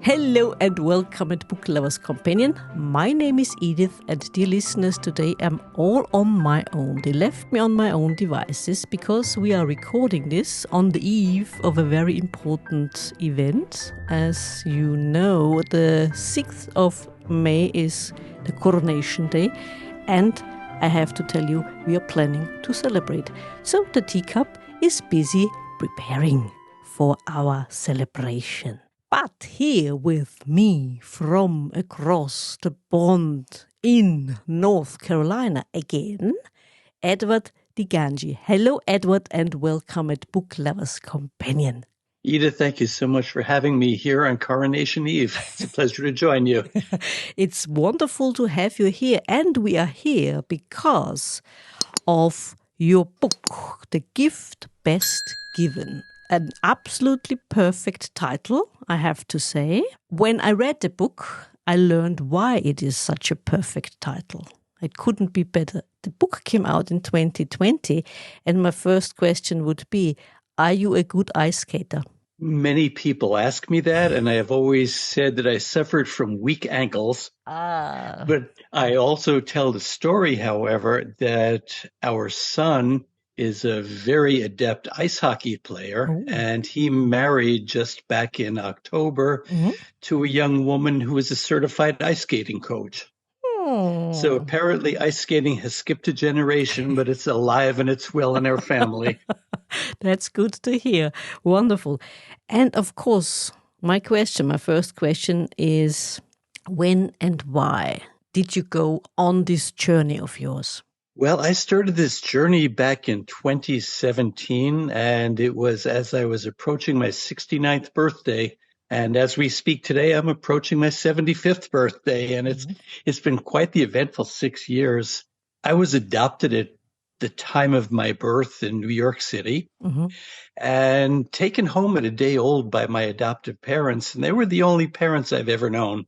Hello and welcome at Book Lovers Companion. My name is Edith and dear listeners, today I'm all on my own. They left me on my own devices because we are recording this on the eve of a very important event. As you know, the 6th of May is the Coronation Day, and I have to tell you, we are planning to celebrate. So the teacup is busy preparing for our celebration. But here with me from across the pond in North Carolina again, Edward Di Gangi. Hello, Edward, and welcome at Book Lovers Companion. Edith, thank you so much for having me here on Coronation Eve. It's a pleasure to join you. It's wonderful to have you here, and we are here because of your book, The Gift Best Given. An absolutely perfect title, I have to say. When I read the book, I learned why it is such a perfect title. It couldn't be better. The book came out in 2020, and my first question would be, are you a good ice skater? Many people ask me that, and I have always said that I suffered from weak ankles. But I also tell the story, however, that our son is a very adept ice hockey player, and he married just back in October to a young woman who is a certified ice skating coach. So apparently ice skating has skipped a generation, but it's alive and it's well in our family. That's good to hear. Wonderful. And of course, my first question is, when and why did you go on this journey of yours? Well, I started this journey back in 2017, and it was as I was approaching my 69th birthday. And as we speak today, I'm approaching my 75th birthday, and it's been quite the eventful 6 years. I was adopted at the time of my birth in New York City and taken home at a day old by my adoptive parents, and they were the only parents I've ever known.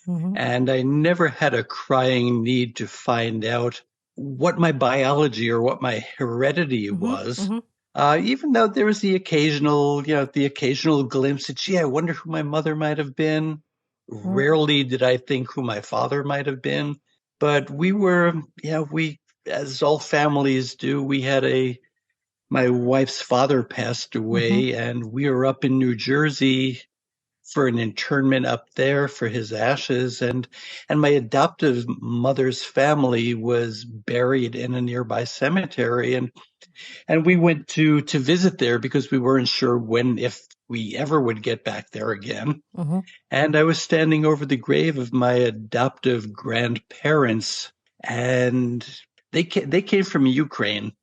And I never had a crying need to find out what my biology or what my heredity was, even though there was the occasional glimpse that, gee, I wonder who my mother might have been. Rarely did I think who my father might have been. But we, as all families do, my wife's father passed away, and we were up in New Jersey for an internment up there for his ashes, and my adoptive mother's family was buried in a nearby cemetery, and we went to visit there because we weren't sure if we ever would get back there again. And I was standing over the grave of my adoptive grandparents, and they came from Ukraine.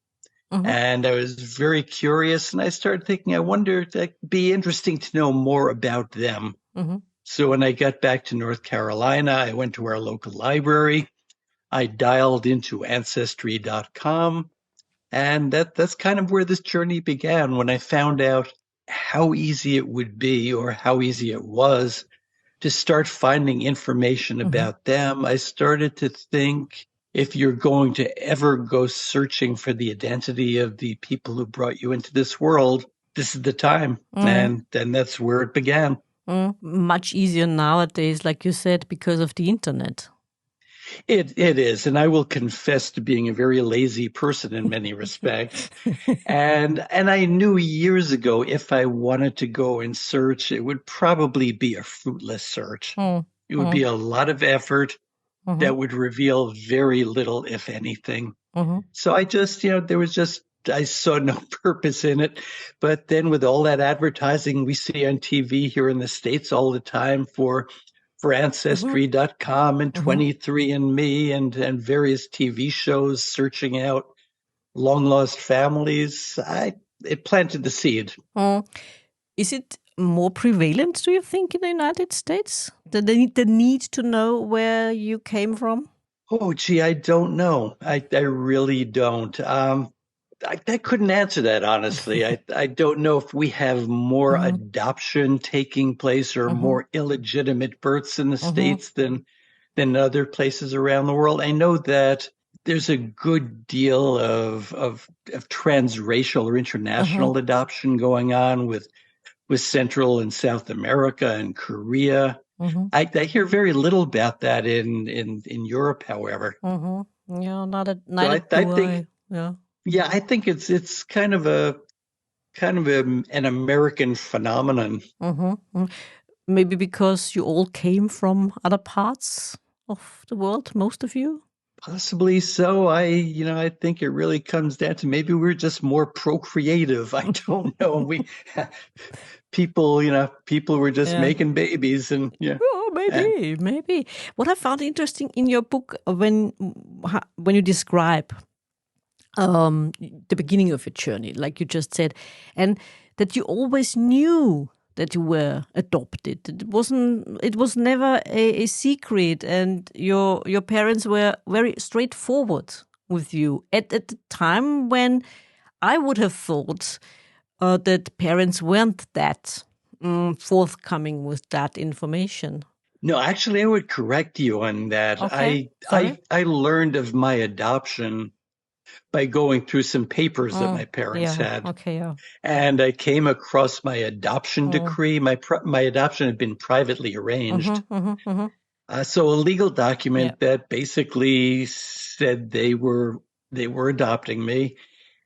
And I was very curious, and I started thinking, I wonder if it'd be interesting to know more about them. So when I got back to North Carolina, I went to our local library. I dialed into Ancestry.com, and that's kind of where this journey began, when I found out how easy it would be, or how easy it was, to start finding information about them. I started to think, if you're going to ever go searching for the identity of the people who brought you into this world, this is the time. And then that's where it began. Much easier nowadays, like you said, because of the internet. It is. And I will confess to being a very lazy person in many respects. And I knew years ago, if I wanted to go and search, it would probably be a fruitless search. It would be a lot of effort. That would reveal very little, if anything. So I just, I saw no purpose in it. But then with all that advertising we see on TV here in the States all the time for Ancestry.com and 23andMe and various TV shows searching out long-lost families, it planted the seed. Is it more prevalent, do you think, in the United States? The need to know where you came from? Oh, gee, I don't know. I really don't. I couldn't answer that, honestly. I don't know if we have more adoption taking place or more illegitimate births in the States than other places around the world. I know that there's a good deal of transracial or international adoption going on with with Central and South America and Korea. Mm-hmm. I hear very little about that in Europe, however. Mm-hmm. Yeah, So neither I do think, I. Yeah. yeah, I think it's an American phenomenon. Mm-hmm. Maybe because you all came from other parts of the world, most of you. Possibly so. I think it really comes down to maybe we're just more procreative. I don't know. People were just Yeah. making babies and yeah. Oh, And maybe. What I found interesting in your book when you describe the beginning of your journey, like you just said, and that you always knew that you were adopted. It was never a secret, and your parents were very straightforward with you at the time when I would have thought that parents weren't that forthcoming with that information. no, actually I would correct you on that. Okay, sorry. I learned of my adoption by going through some papers that my parents Yeah. had. Okay. Yeah. And I came across my adoption Mm. decree. My adoption had been privately arranged. Mm-hmm, mm-hmm, mm-hmm. So a legal Yeah. document that basically said they were adopting me,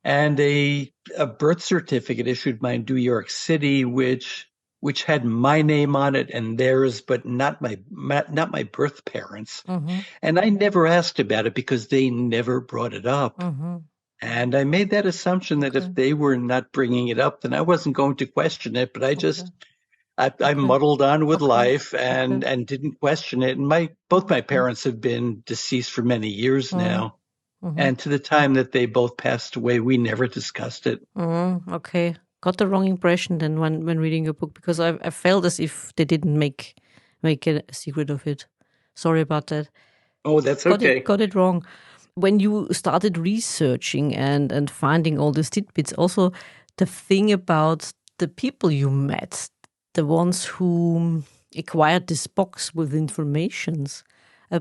and a birth certificate issued by New York City, which had my name on it and theirs, but not my birth parents. Mm-hmm, And I never asked about it because they never brought it up. mm-hmm. And I made that assumption that if Okay. they were not bringing it up, then I wasn't going to question it. But Okay. I Okay. muddled on with Okay. life Okay. and didn't question it. And both my Mm-hmm. parents have been deceased for many years now. Mm-hmm. And to the time that they both passed away, we never discussed it. Okay. Got the wrong impression then when reading your book because I felt as if they didn't make a secret of it. Sorry about that. Oh, that's okay. Got it wrong. When you started researching and finding all these tidbits, also the thing about the people you met, the ones who acquired this box with informations, uh,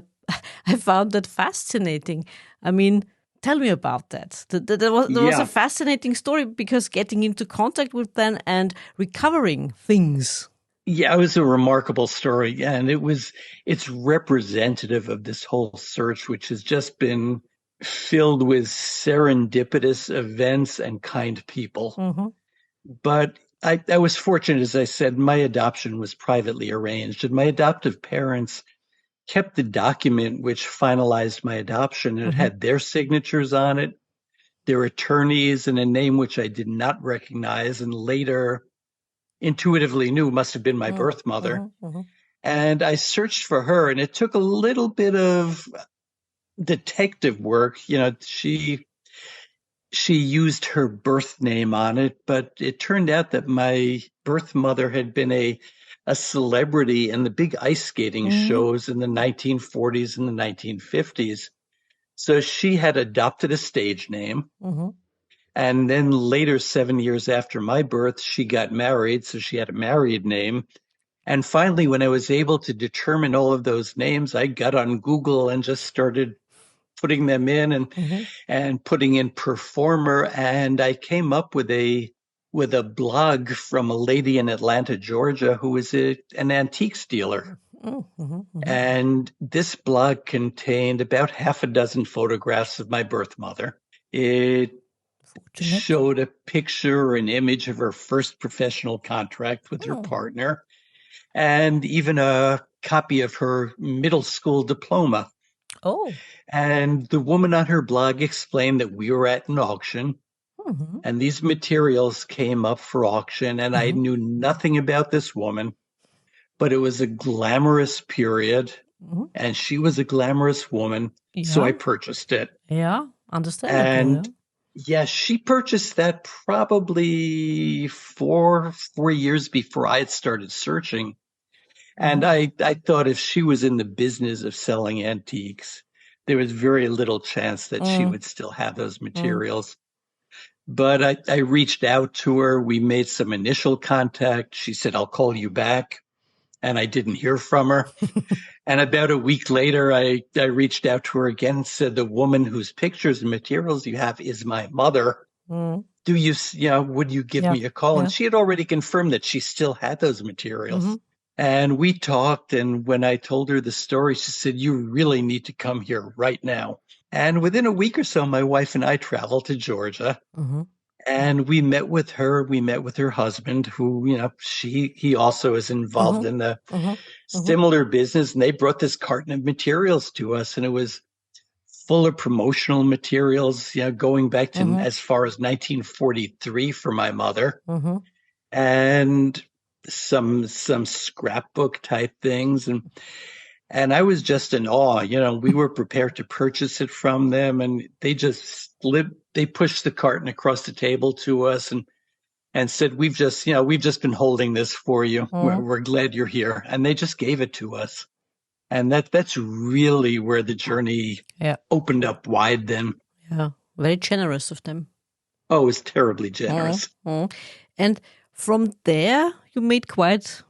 I found that fascinating. I mean, tell me about that. There was a Yeah. fascinating story because getting into contact with them and recovering things. Yeah, it was a remarkable story. And it's representative of this whole search, which has just been filled with serendipitous events and kind people. Mm-hmm. But I was fortunate, as I said, my adoption was privately arranged, and my adoptive parents kept the document which finalized my adoption. And it Mm-hmm. had their signatures on it, their attorneys, and a name which I did not recognize and later intuitively knew must have been my birth mother. Mm-hmm. Mm-hmm. And I searched for her, and it took a little bit of detective work. She used her birth name on it, but it turned out that my birth mother had been a celebrity in the big ice skating Mm-hmm. shows in the 1940s and the 1950s. So she had adopted a stage name. Mm-hmm. And then later, 7 years after my birth, she got married. So she had a married name. And finally, when I was able to determine all of those names, I got on Google and just started putting them in Mm-hmm. and putting in performer. And I came up with a blog from a lady in Atlanta, Georgia, who was an antiques dealer. Mm-hmm. Mm-hmm. And this blog contained about half a dozen photographs of my birth mother. It Fortunate. showed a picture or an image of her first professional contract with her Oh. partner, and even a copy of her middle school diploma. Oh. And the woman on her blog explained that we were at an auction Mm-hmm. and these materials came up for auction. And I Mm-hmm. knew nothing about this woman, but it was a glamorous period Mm-hmm. and she was a glamorous woman. So Yeah. I purchased it. Yeah. Understandable. And yeah, she purchased that probably four years before I had started searching. And I thought if she was in the business of selling antiques, there was very little chance that she would still have those materials. But I reached out to her. We made some initial contact. She said, I'll call you back. And I didn't hear from her. And about a week later, I reached out to her again and said, the woman whose pictures and materials you have is my mother. would you give me a call? And she had already confirmed that she still had those materials. And we talked, and when I told her the story, she said, "You really need to come here right now." And within a week or so, my wife and I traveled to Georgia. And we met with her. We met with her husband, who, he also is involved in the similar business. And they brought this carton of materials to us, and it was full of promotional materials, going back to as far as 1943 for my mother, and some scrapbook type things. And I was just in awe. We were prepared to purchase it from them, and they pushed the carton across the table to us and said, we've just been holding this for you. We're glad you're here. And they just gave it to us. And that's really where the journey opened up wide then. Yeah, very generous of them. Oh, it was terribly generous. And from there, you made quite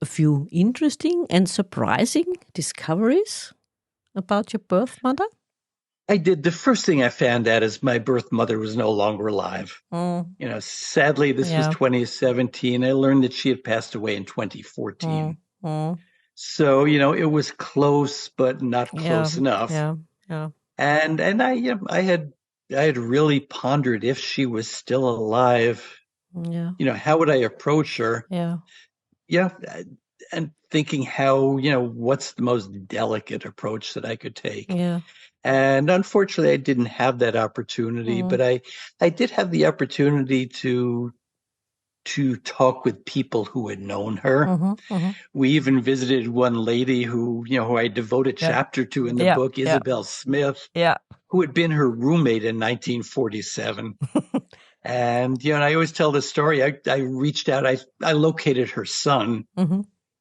a few interesting and surprising discoveries about your birth mother? I did. The first thing I found out is my birth mother was no longer alive. Sadly, this was 2017. I learned that she had passed away in 2014. So, it was close, but not close enough. And I had really pondered if she was still alive. How would I approach her? And thinking how, what's the most delicate approach that I could take? And unfortunately, I didn't have that opportunity, but I did have the opportunity to talk with people who had known her. We even visited one lady who I devote a chapter to in the book, Isabel Smith, who had been her roommate in 1947. And, I always tell this story. I reached out, I located her son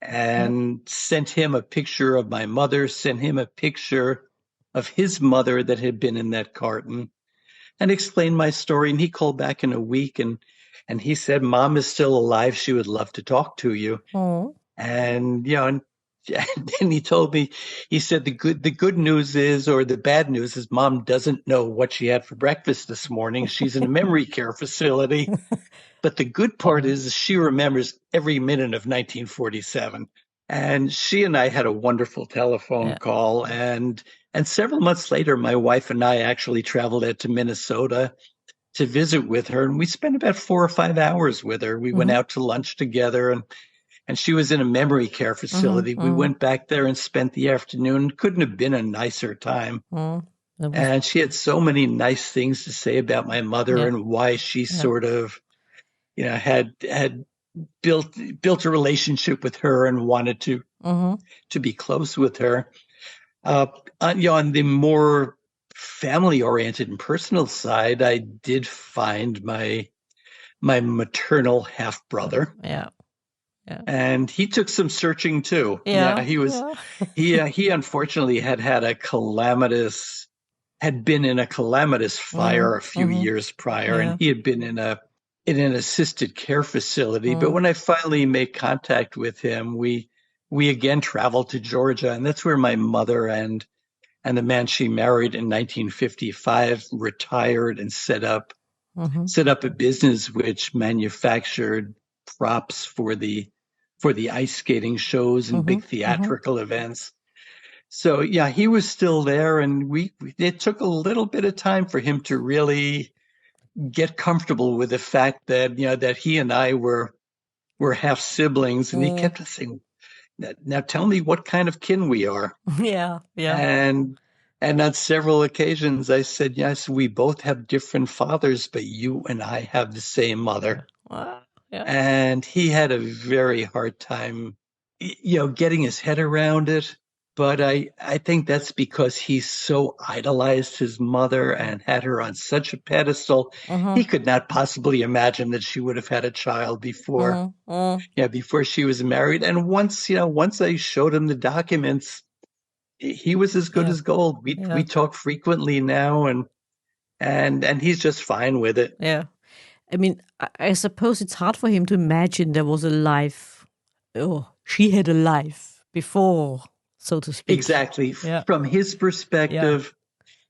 and sent him a picture of my mother, sent him a picture of his mother that had been in that carton, and explained my story. And he called back in a week and he said, "Mom is still alive. She would love to talk to you." And, and then he told me, he said, the good news is, or the bad news is, Mom doesn't know what she had for breakfast this morning. She's in a memory care facility. But the good part is she remembers every minute of 1947. And she and I had a wonderful telephone call. And several months later, my wife and I actually traveled out to Minnesota to visit with her. And we spent about 4 or 5 hours with her. We went out to lunch together, and she was in a memory care facility. We went back there and spent the afternoon. Couldn't have been a nicer time. And she had so many nice things to say about my mother and why she sort of, had built a relationship with her and wanted to be close with her. On the more family-oriented and personal side, I did find my maternal half-brother. And he took some searching too. He unfortunately had been in a calamitous fire a few years prior, and he had been in an assisted care facility. But when I finally made contact with him, we again traveled to Georgia, and that's where my mother and the man she married in 1955 retired and set up a business which manufactured props for the ice skating shows and big theatrical events. So he was still there, and it took a little bit of time for him to really get comfortable with the fact that that he and I were half siblings, and he kept saying, "Now tell me what kind of kin we are." And on several occasions I said, "Yes, we both have different fathers, but you and I have the same mother." And he had a very hard time, getting his head around it. But I think that's because he so idolized his mother and had her on such a pedestal. He could not possibly imagine that she would have had a child before she was married. And once I showed him the documents, he was as good as gold. We talk frequently now, and he's just fine with it. I mean, I suppose it's hard for him to imagine there was a life. She had a life before, so to speak. Exactly. From his perspective,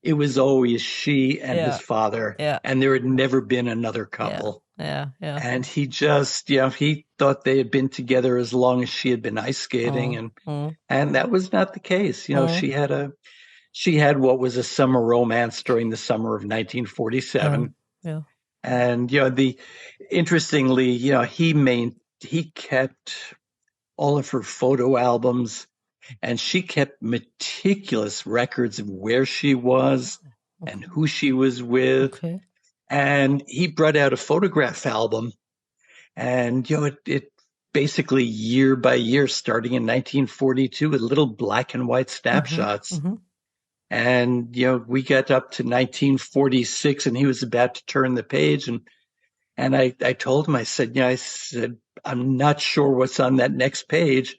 it was always she and his Yeah. father, Yeah. and there had never been another Yeah. couple. Yeah. Yeah. And he just, he thought they had been together as long as she had been ice skating, Mm, mm, and that was not the case. mm, She had what was a summer romance during the summer of yeah. 1947. Yeah. And the interestingly, he kept all of her photo albums, and she kept meticulous records of where she was and Okay. who she was with. Okay. And he brought out a photograph album, and it basically year by year, starting in 1942, with little black and white Mm-hmm. snapshots. Mm-hmm. And we got up to 1946, and he was about to turn the page, and I told him, I said, I'm not sure what's on that next page,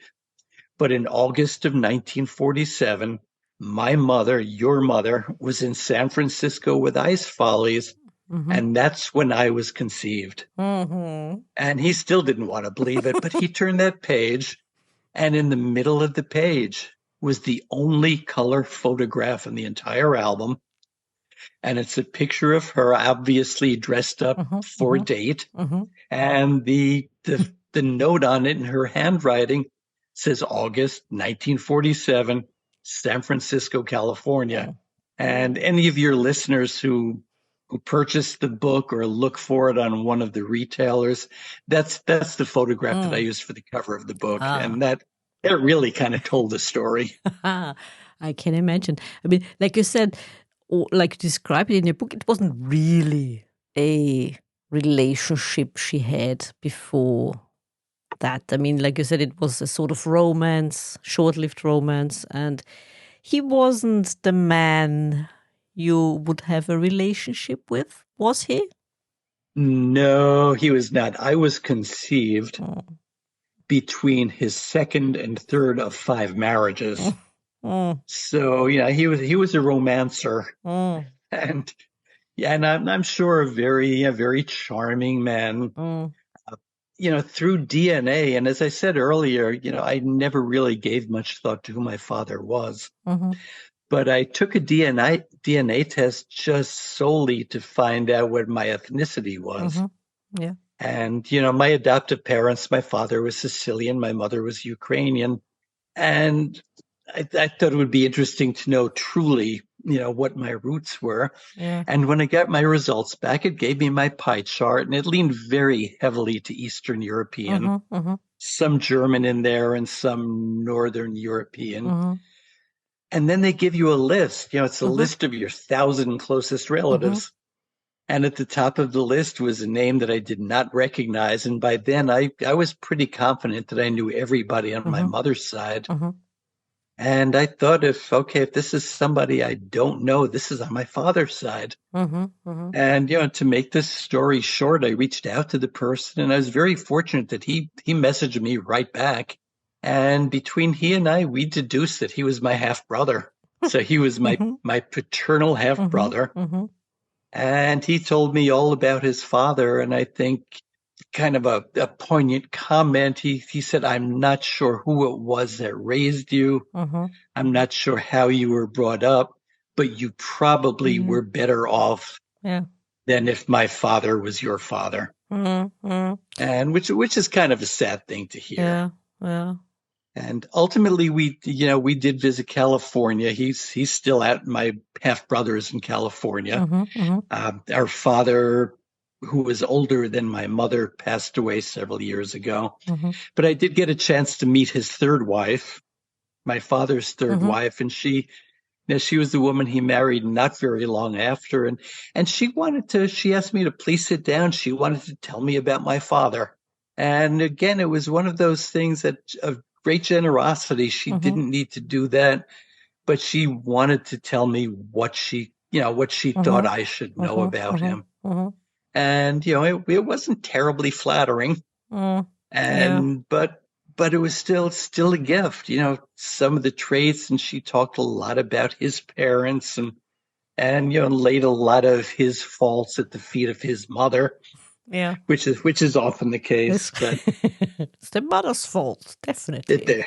but in August of 1947, my mother, your mother, was in San Francisco with Ice Follies, Mm-hmm. and that's when I was conceived. Mm-hmm. And he still didn't want to believe it, but he turned that page, and in the middle of the page was the only color photograph in the entire album. And it's a picture of her, obviously dressed up Mm-hmm. for a date. Mm-hmm. And the note on it in her handwriting says August 1947, San Francisco, California. Mm-hmm. And any of your listeners who purchase the book or look for it on one of the retailers, that's the photograph that I Mm. used for the cover of the book. Ah. And that really kind of told the story. I can imagine. I mean, like you said, or like you described it in your book, it wasn't really a relationship she had before that. I mean, like you said, it was a sort of romance, short-lived romance, and he wasn't the man you would have a relationship with, was he? No, he was not. I was conceived Mm, between his second and third of 5 marriages. mm, mm, So yeah, he was a romancer, mm, and yeah, and I'm sure a very charming man. mm, Through DNA, and as I said earlier, I never really gave much thought to who my father was. mhm, But I took a DNA test just solely to find out what my ethnicity was. mhm. Yeah. And my adoptive parents, my father was Sicilian, my mother was Ukrainian, and I thought it would be interesting to know truly, what my roots were. Yeah. And when I got my results back, it gave me my pie chart, and it leaned very heavily to Eastern European, Mhm, mhm, some German in there and some Northern European. mhm, And then they give you a list. It's a mhm, list of your 1,000 closest mhm, relatives. And at the top of the list was a name that I did not recognize. And by then, I was pretty confident that I knew everybody on my mhm, mother's side. mhm. And I thought, if this is somebody I don't know, this is on my father's side. Mhm, mhm, And, to make this story short, I reached out to the person, and I was very fortunate that he messaged me right back. And between he and I, we deduced that he was my half brother. So he was my, mhm, my paternal half mhm, brother. mhm, And he told me all about his father. And I think kind of a poignant comment. He said, I'm not sure who it was that raised you. mhm. I'm not sure how you were brought up, but you probably Yeah, were better off yeah. than if my father was your father. Mhm, mhm. And which is kind of a sad thing to hear. Yeah, yeah. And ultimately, we did visit California. He's still out. My half brother is in California. Mhm, mhm, Our father, who was older than my mother, passed away several years ago. mhm, But I did get a chance to meet his third wife, my father's third mhm, wife, and she was the woman he married not very long after. And she asked me to please sit down. She wanted to tell me about my father. And again, it was one of those things that of great generosity. She mhm, didn't need to do that, but she wanted to tell me what she thought mhm, I should know mhm, about mhm, him. mhm, And it wasn't terribly flattering, mm. Yeah. and but it was still a gift. Some of the traits, and she talked a lot about his parents, and laid a lot of his faults at the feet of his mother. Yeah. which is often the case. It's, But it's the mother's fault, definitely.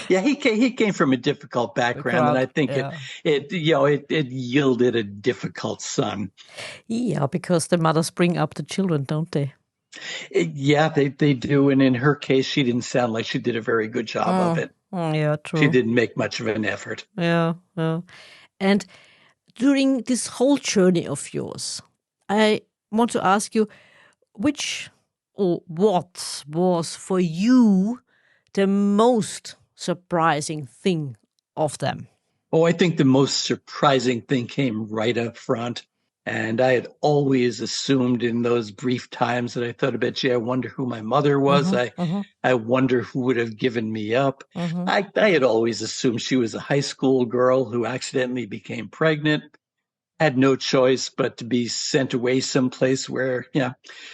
Yeah, he came from a difficult background, and I think Yeah. it yielded a difficult son. Yeah, because the mothers bring up the children, don't they? Yeah, they do, and in her case, she didn't sound like she did a very good job of it. Yeah, true. She didn't make much of an effort. Yeah, yeah. And during this whole journey of yours, I want to ask you which or what was for you the most surprising thing of them? Oh, I think the most surprising thing came right up front. And I had always assumed in those brief times that I thought about, gee, I wonder who my mother was. I wonder who would have given me up. I had always assumed she was a high school girl who accidentally became pregnant, had no choice but to be sent away someplace where,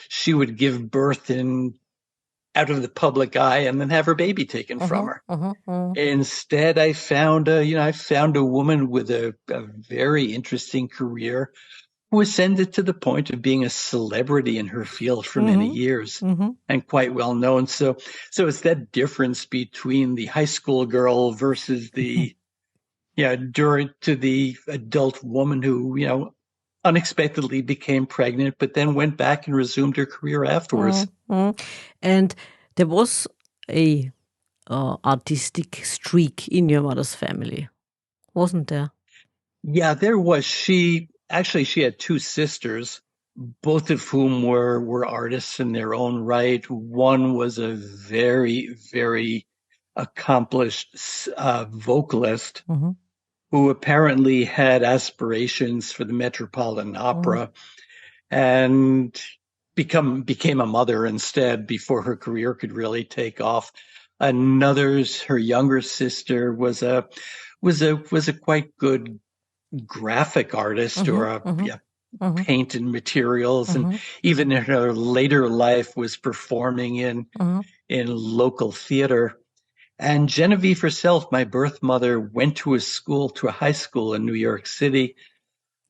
she would give birth out of the public eye and then have her baby taken from her. Instead, I found a woman with a very interesting career who ascended to the point of being a celebrity in her field for many years and quite well known. So it's that difference between the high school girl versus the the adult woman who unexpectedly became pregnant, but then went back and resumed her career afterwards. And there was a artistic streak in your mother's family, wasn't there? Yeah, there was. She had two sisters, both of whom were artists in their own right. One was a very, very accomplished vocalist who apparently had aspirations for the Metropolitan Opera and became a mother instead before her career could really take off. Her younger sister was a quite good graphic artist or paint and materials, and even in her later life was performing in local theater. And Genevieve herself, my birth mother, went to a high school in New York City,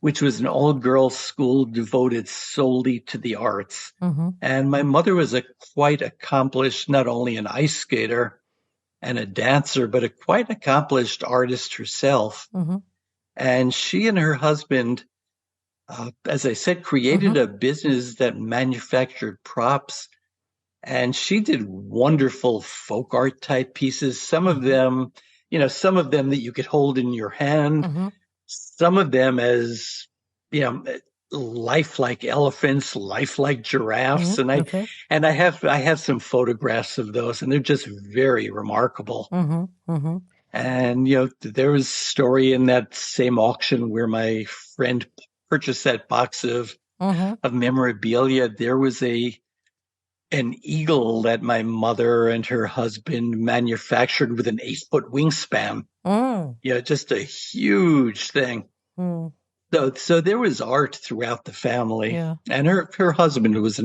which was an all-girls school devoted solely to the arts. And my mother was a quite accomplished, not only an ice skater and a dancer, but a quite accomplished artist herself. And she and her husband, as I said, created a business that manufactured props. And she did wonderful folk art type pieces. Some of them that you could hold in your hand. Some of them as, lifelike elephants, lifelike giraffes. And I have some photographs of those, and they're just very remarkable. And, there was a story in that same auction where my friend purchased that box of memorabilia. There was an eagle that my mother and her husband manufactured with an 8-foot wingspan. Just a huge thing. So there was art throughout the family. And her husband was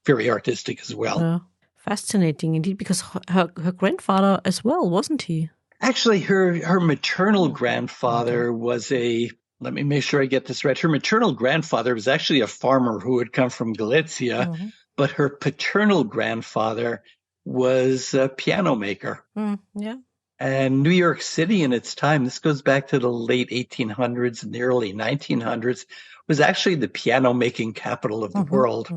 very artistic as well. Fascinating indeed, because her grandfather as well, wasn't he? Actually, her maternal grandfather was let me make sure I get this right. Her maternal grandfather was actually a farmer who had come from Galicia, but her paternal grandfather was a piano maker. And New York City in its time, this goes back to the late 1800s and the early 1900s, was actually the piano making capital of the world.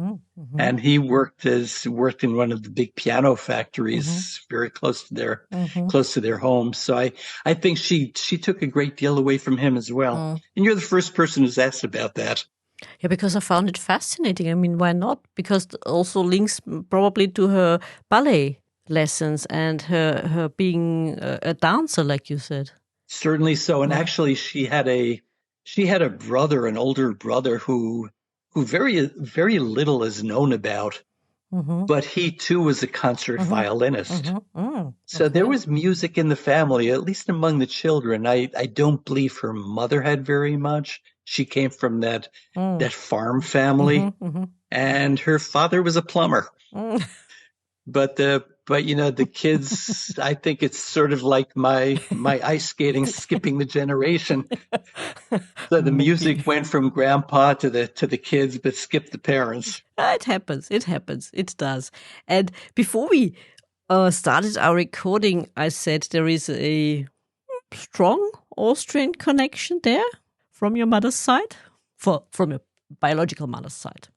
And he worked in one of the big piano factories very close to their home. So I think she took a great deal away from him as well. And you're the first person who's asked about that. Yeah, because I found it fascinating. I mean, why not? Because also links probably to her ballet lessons and her being a dancer, like you said. Certainly so. And actually, she had a brother, an older brother, who very, very little is known about. But he too was a concert violinist. So there was music in the family, at least among the children. I don't believe her mother had very much. She came from that farm family, and her father was a plumber. But But the kids, I think it's sort of like my ice skating skipping the generation. So the Maybe. music went from grandpa to the kids, but skipped the parents. It happens. It happens. It does. And before we started our recording, I said there is a strong Austrian connection there from your mother's side, from your biological mother's side.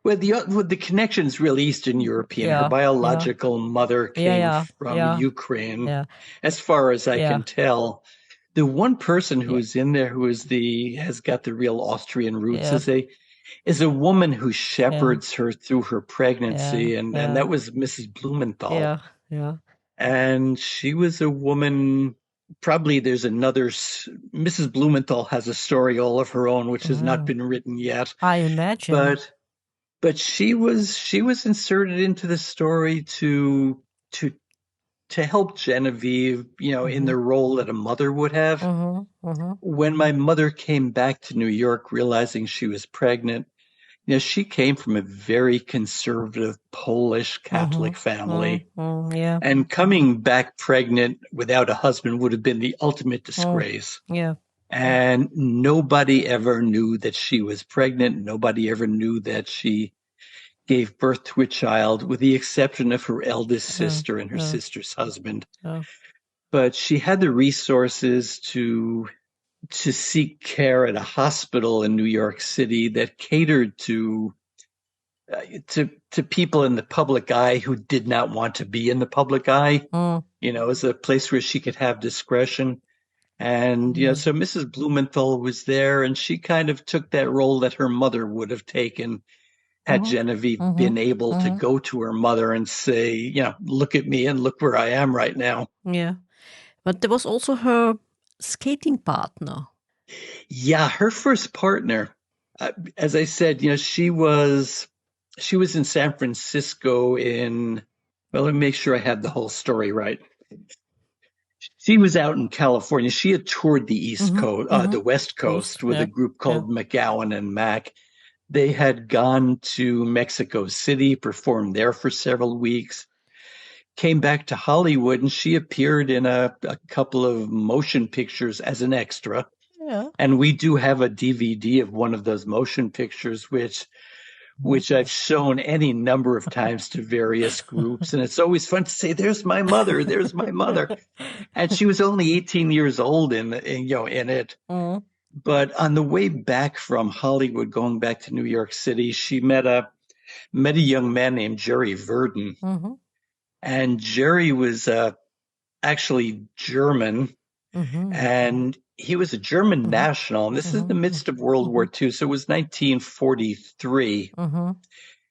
Well, the connection is really Eastern European. Her Yeah, biological mother came from Ukraine, yeah, as far as I can tell. The one person yeah, who's in there who has got the real Austrian roots yeah, is a woman who yeah, shepherds her through her pregnancy, and yeah, that was Mrs. Blumenthal. yeah, yeah. And she was a woman. Probably there's another. Mrs. Blumenthal has a story all of her own, which has not been written yet. I imagine. But she was inserted into the story to help Genevieve, in the role that a mother would have. When my mother came back to New York, realizing she was pregnant, she came from a very conservative Polish Catholic family. Yeah. And coming back pregnant without a husband would have been the ultimate disgrace. Yeah. And nobody ever knew that she was pregnant. Nobody ever knew that she gave birth to a child, with the exception of her eldest sister and her sister's husband. But she had the resources to seek care at a hospital in New York City that catered to people in the public eye who did not want to be in the public eye. As a place where she could have discretion. And so Mrs. Blumenthal was there, and she kind of took that role that her mother would have taken had Genevieve been able to go to her mother and say, look at me and look where I am right now. Yeah. But there was also her skating partner. Yeah, her first partner, as I said, she was in San Francisco well, let me make sure I have the whole story right. She was out in California. She had toured the East Coast, the West Coast with a group called McGowan and Mac. They had gone to Mexico City, performed there for several weeks, came back to Hollywood, and she appeared in a couple of motion pictures as an extra. Yeah. And we do have a DVD of one of those motion pictures, which I've shown any number of times to various groups. And it's always fun to say, there's my mother, there's my mother. And she was only 18 years old in it. But on the way back from Hollywood, going back to New York City, she met a young man named Jerry Verdon. And Jerry was actually German, and he was a German national. And this is in the midst of World War II, so it was 1943.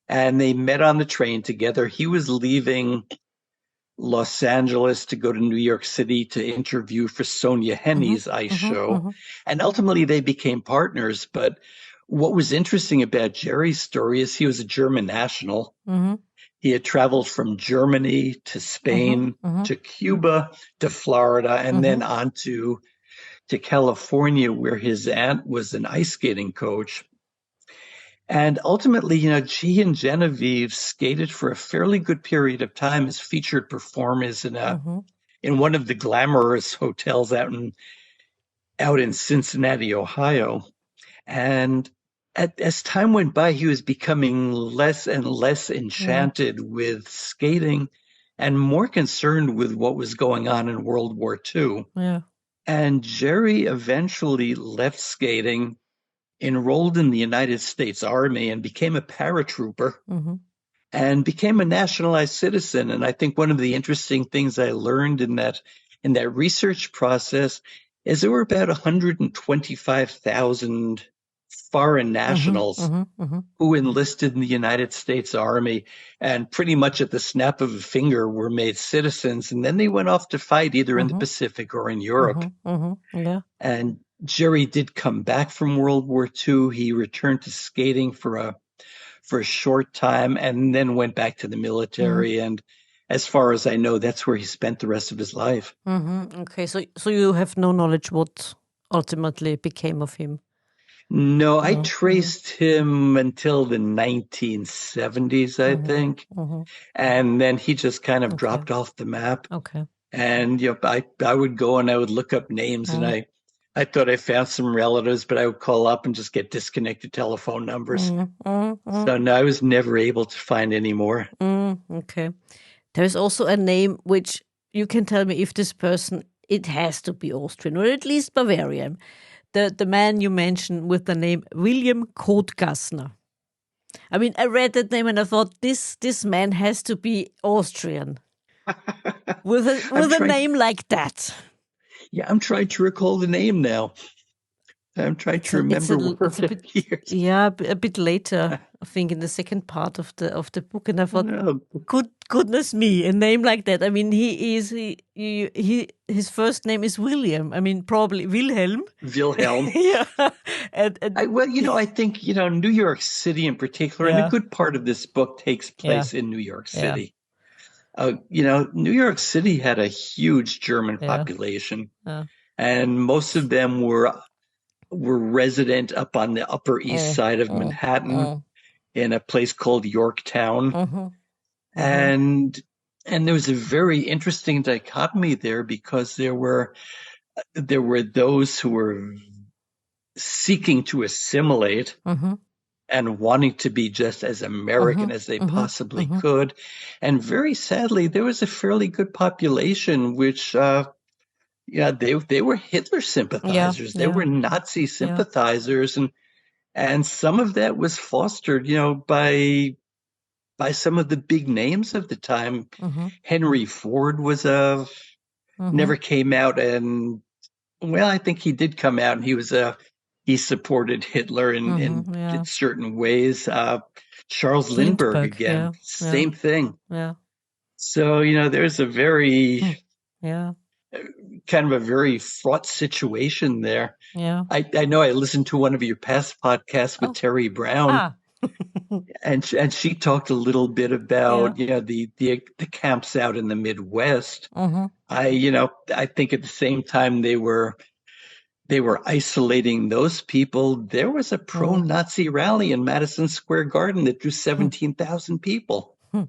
And they met on the train together. He was leaving Los Angeles to go to New York City to interview for Sonia Henny's ice show. And ultimately they became partners. But what was interesting about Jerry's story is he was a German national. He had traveled from Germany to Spain to Cuba to Florida and then on to California, where his aunt was an ice skating coach. And ultimately, she and Genevieve skated for a fairly good period of time as featured performers in one of the glamorous hotels out in Cincinnati, Ohio. And as time went by, he was becoming less and less enchanted with skating and more concerned with what was going on in World War II. Yeah. And Jerry eventually left skating, enrolled in the United States Army, and became a paratrooper and became a nationalized citizen. And I think one of the interesting things I learned in that research process is there were about 125,000 foreign nationals who enlisted in the United States Army and pretty much at the snap of a finger were made citizens. And then they went off to fight either in the Pacific or in Europe. Yeah. And Jerry did come back from World War II. He returned to skating for a short time and then went back to the military. And as far as I know, that's where he spent the rest of his life. Okay, so you have no knowledge what ultimately became of him? No, I Mm-hmm. traced him until the 1970s, I Mm-hmm. think. Mm-hmm. And then he just kind of Okay. dropped off the map. Okay. And I would go and I would look up names, and Mm, I thought I found some relatives, but I would call up and just get disconnected telephone numbers. mm, mm, mm, So no, I was never able to find any more. okay. There's also a name which you can tell me if this person, it has to be Austrian or at least Bavarian. The man you mentioned with the name William Kotgassner. I mean, I read that name and I thought this man has to be Austrian with a I'm with a trying, name like that. yeah, I'm trying to recall the name now. I'm trying to remember where It's a it bit appears. yeah a bit later. I think in the second part of the book, and I thought, Oh, goodness me, a name like that. I mean, his first name is William. I mean, probably Wilhelm. Wilhelm. Yeah, and Well, I think, New York City in particular, and a yeah, good part of this book takes yeah, place in New York yeah, City. New York City had a huge German yeah, population, yeah. and most of them were resident up on the Upper East Mm, Side of mm, Manhattan mm, in a place called Yorktown. mm-hmm, mm-hmm, And there was a very interesting dichotomy there because there were those who were seeking to assimilate mm-hmm, and wanting to be just as mm-hmm, American as they mm-hmm, possibly mm-hmm. could. And very sadly, there was a fairly good population which yeah, they were Hitler Yeah, sympathizers. They yeah, were Nazi yeah. sympathizers, and some of that was fostered, by some of the big names of the time. Mm-hmm, Henry Ford mm-hmm, never came out, and well, I think he did come out, and he supported Hitler in mm-hmm. Yeah. certain ways. Charles Lindbergh Lindbergh. again, Yeah, yeah, same thing. yeah. So, there's a very Hmm. Yeah, kind of a very fraught situation there. yeah. I know I listened to one of your past podcasts with Oh, Terry Brown, ah, and she talked a little bit yeah. about the camps out in the Midwest. Mm-hmm. I think at the same time they were isolating those people. There was a Mm, pro-Nazi rally in Madison Square Garden that drew hmm, 17,000 people. hmm.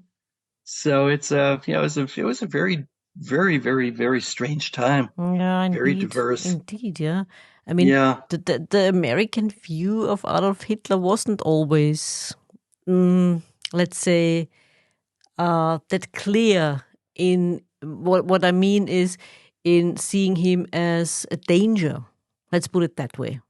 So it was a very, very, very, very strange time. Yeah, Very indeed, diverse. indeed. Yeah, I mean, Yeah. the American view of Adolf Hitler wasn't always, let's say, that clear. In what I mean is in seeing him as a danger. Let's put it that way.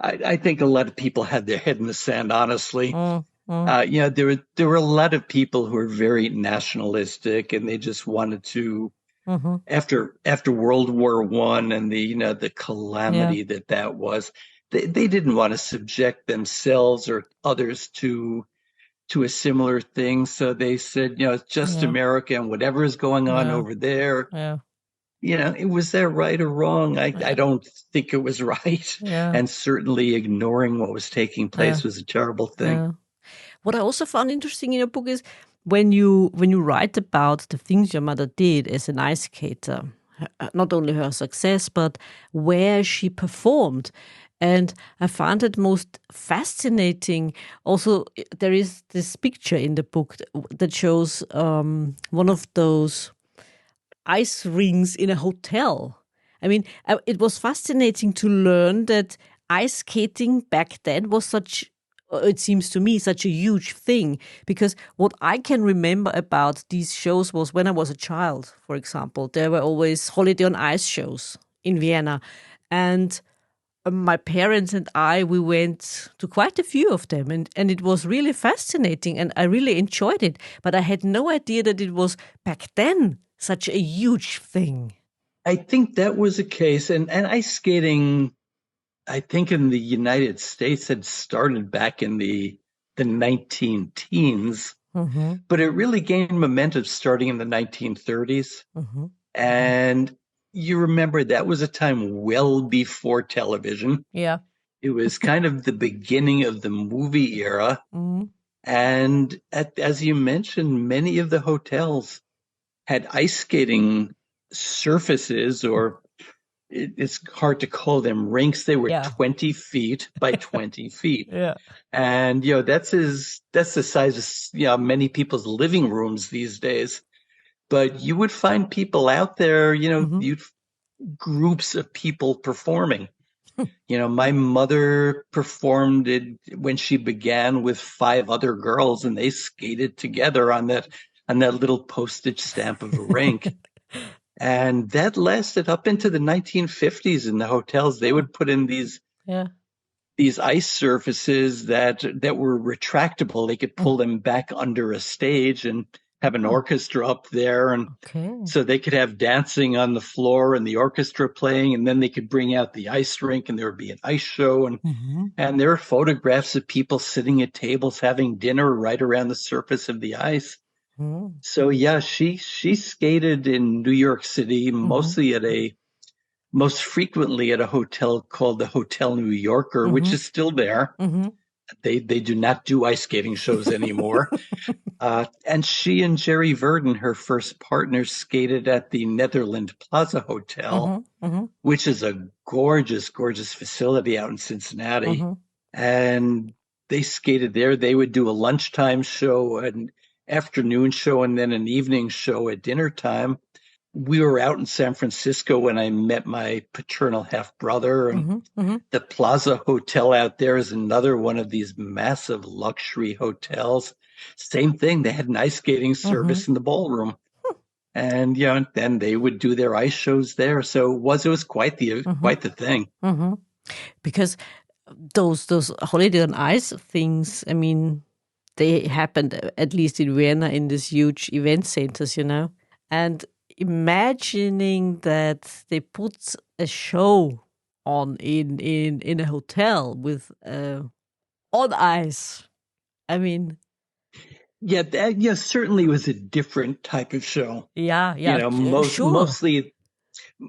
I think a lot of people had their head in the sand, honestly. Mm, mm, There were a lot of people who were very nationalistic, and they just wanted to, mm-hmm. after World War One and the Yeah, calamity that was, they didn't want to subject themselves or others to a similar thing. So they said, it's just yeah, America, and whatever is going on yeah, over there, yeah, was that right or wrong? I yeah, don't think it was right. yeah, And certainly ignoring what was taking yeah, place was a terrible thing. yeah. What I also found interesting in your book is when you write about the things your mother did as an ice skater, not only her success but where she performed. And I found it most fascinating. Also, there is this picture in the book that shows one of those ice rings in a hotel. I mean, it was fascinating to learn that ice skating back then was such, it seems to me, such a huge thing. Because what I can remember about these shows was when I was a child, for example, there were always holiday on ice shows in Vienna. And my parents and we went to quite a few of them, and it was really fascinating, and I really enjoyed it. But I had no idea that it was back then such a huge thing. I think that was a case, and ice skating, I think in the United States had started back in the 19 teens, Mm-hmm, but it really gained momentum starting in the 1930s. mm-hmm, And you remember that was a time well before television. yeah. It was kind of the beginning of the movie era. Mm-hmm, And as you mentioned, many of the hotels had ice skating surfaces, or it's hard to call them rinks. They were Yeah. 20 feet by 20 feet. Yeah. And, that's the size of, many people's living rooms these days. But you would find people out there, Mm-hmm. groups of people performing. My mother performed it when she began with 5 other girls, and they skated together on that little postage stamp of a rink. And that lasted up into the 1950s in the hotels. They would put in Yeah. these ice surfaces that were retractable. They could pull them back under a stage and have an Oh, orchestra up there, and okay. so they could have dancing on the floor and the orchestra playing, and then they could bring out the ice rink and there would be an ice show, and Mm-hmm. and there are photographs of people sitting at tables having dinner right around the surface of the ice. Mm-hmm. So yeah, she skated in New York City, Mm-hmm. most frequently at a hotel called the Hotel New Yorker, which Mm-hmm. is still there. Mm-hmm. They do not do ice skating shows anymore. And she and Jerry Verdon, her first partner, skated at the Netherland Plaza Hotel, Mm-hmm. which is a gorgeous, gorgeous facility out in Cincinnati. Mm-hmm. And they skated there. They would do a lunchtime show, an afternoon show, and then an evening show at dinner time. We were out in San Francisco when I met my paternal half brother, and Mm-hmm. Mm-hmm. the Plaza Hotel out there is another one of these massive luxury hotels. Same thing. They had an ice skating Mm-hmm. service in the ballroom. And then they would do their ice shows there. So it was quite Mm-hmm. the thing. Mm-hmm. Because those holiday on ice things, I mean, they happened at least in Vienna in these huge event centers, and imagining that they put a show on in a hotel with on ice. I mean, Yeah, that certainly was a different type of show. yeah, yeah, Most sure,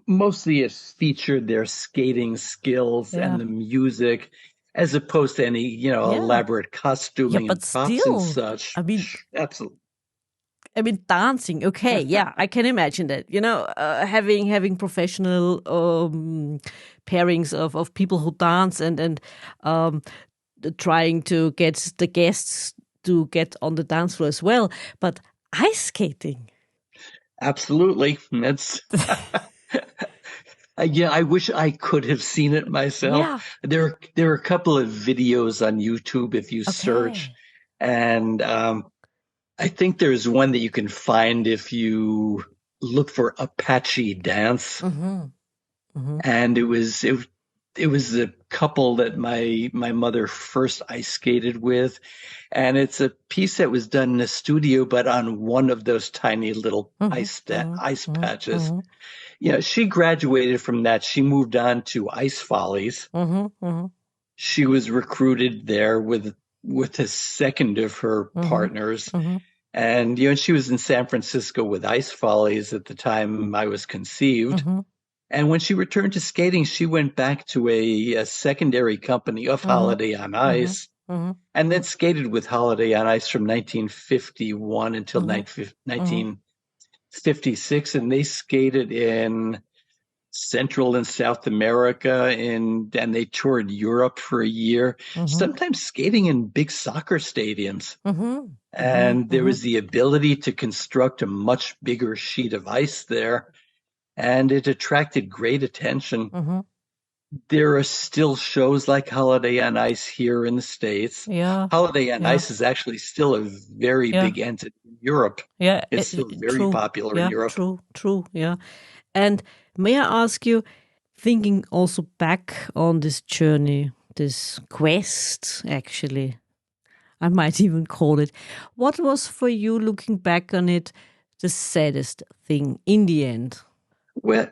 mostly it featured their skating skills yeah, and the music, as opposed to any, yeah, elaborate yeah, costuming but and props and still, such. I mean, Absolutely. dancing. Okay, yeah, I can imagine that. Having professional pairings of people who dance and um, trying to get the guests to get on the dance floor as well. But ice skating. Absolutely. That's yeah, I wish I could have seen it myself. Yeah. There are a couple of videos on YouTube if you search, Okay. and I think there's one that you can find if you look for Apache dance. Mm-hmm. Mm-hmm. And it was a couple that my mother first ice skated with, and it's a piece that was done in a studio, but on one of those tiny little Mm-hmm. ice Mm-hmm. patches. Mm-hmm. She graduated from that. She moved on to Ice Follies. Mm-hmm. Mm-hmm. She was recruited there with a second of her Mm-hmm. partners. Mm-hmm. And she was in San Francisco with Ice Follies at the time I was conceived. Mm-hmm. And when she returned to skating, she went back to a secondary company of Mm-hmm. Holiday on Mm-hmm. Ice, Mm-hmm. and then skated with Holiday on Ice from 1951 until Mm-hmm. 1956. And they skated in Central and South America, and they toured Europe for a year, Mm-hmm. sometimes skating in big soccer stadiums. Mm-hmm. And there Mm-hmm. was the ability to construct a much bigger sheet of ice there, and it attracted great attention. Mm-hmm. There are still shows like Holiday on Ice here in the States. Yeah. Holiday on Yeah. Ice is actually still a very Yeah. big entity in Europe. Yeah. It's still very True. popular in Yeah. Europe. True. True. Yeah. And may I ask you, thinking also back on this journey, this quest, actually, I might even call it, what was for you, looking back on it, the saddest thing in the end? Well,